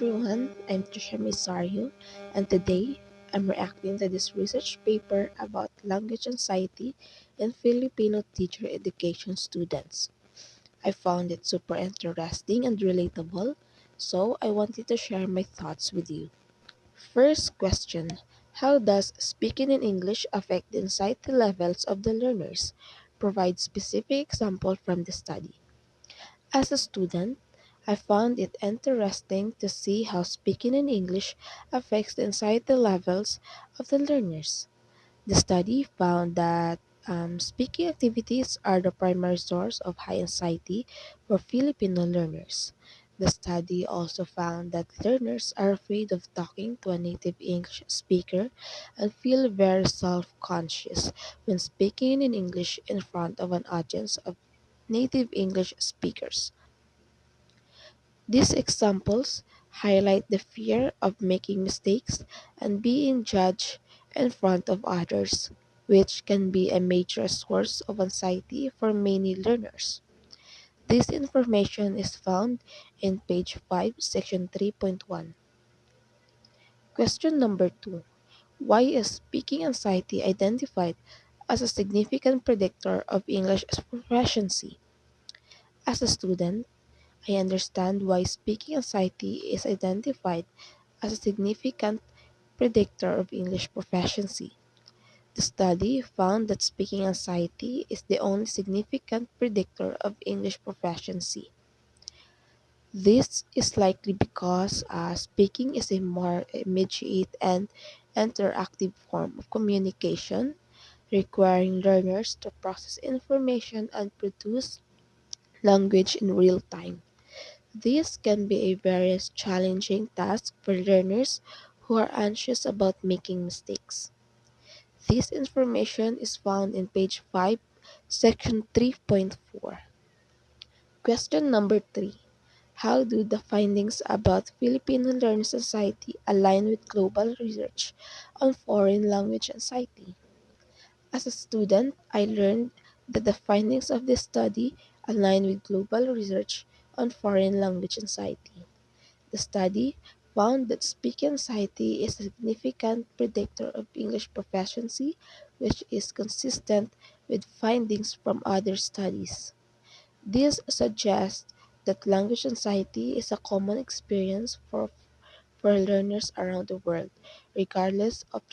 everyone, I'm Trisha Misario, and today I'm reacting to this research paper about language anxiety in Filipino teacher education students. I found it super interesting and relatable, so I wanted to share my thoughts with you. First question: how does speaking in English affect the anxiety levels of the learners? Provide specific example from the study. As a student, I found it interesting to see how speaking in English affects the anxiety levels of the learners. The study found that speaking activities are the primary source of high anxiety for Filipino learners. The study also found that learners are afraid of talking to a native English speaker and feel very self conscious when speaking in English in front of an audience of native English speakers. These examples highlight the fear of making mistakes and being judged in front of others, which can be a major source of anxiety for many learners. This information is found in page 5, section 3.1. Question number 2. Why is speaking anxiety identified as a significant predictor of English proficiency? As a student, I understand why speaking anxiety is identified as a significant predictor of English proficiency. The study found that speaking anxiety is the only significant predictor of English proficiency. This is likely because speaking is a more immediate and interactive form of communication, requiring learners to process information and produce language in real time. This can be a very challenging task for learners who are anxious about making mistakes. This information is found in page 5, section 3.4. Question number 3. How do the findings about Filipino learning society align with global research on foreign language anxiety? As a student, I learned that the findings of this study align with global research on foreign language anxiety. The study found that speaking anxiety is a significant predictor of English proficiency, which is consistent with findings from other studies. This suggests that language anxiety is a common experience for learners around the world, regardless of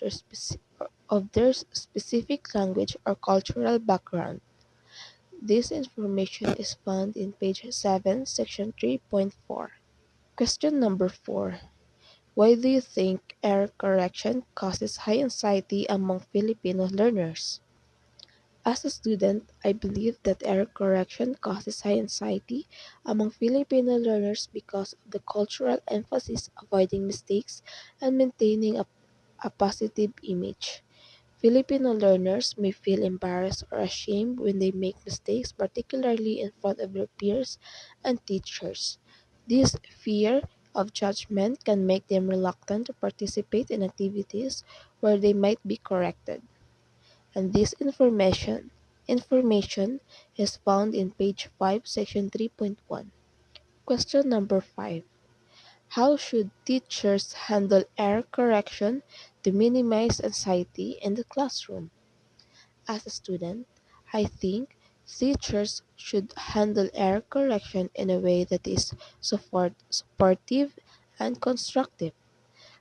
their specific language or cultural background. This information is found in page 7, section 3.4. Question number 4. Why do you think error correction causes high anxiety among Filipino learners? As a student, I believe that error correction causes high anxiety among Filipino learners because of the cultural emphasis avoiding mistakes and maintaining a positive image. Filipino learners may feel embarrassed or ashamed when they make mistakes, particularly in front of their peers and teachers. This fear of judgment can make them reluctant to participate in activities where they might be corrected. And this information is found in page 5, section 3.1. Question number 5. How should teachers handle error correction to minimize anxiety in the classroom? As a student, I think teachers should handle error correction in a way that is supportive and constructive.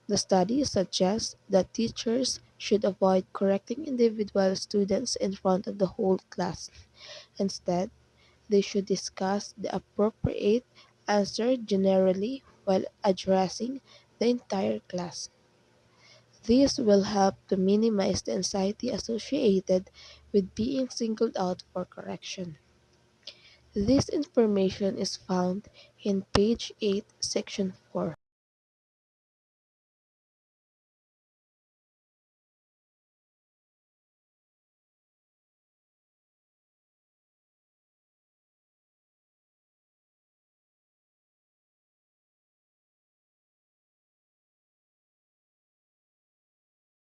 The study suggests that teachers should avoid correcting individual students in front of the whole class. Instead, they should discuss the appropriate answer generally while addressing the entire class. This will help to minimize the anxiety associated with being singled out for correction. This information is found in page 8, section 4.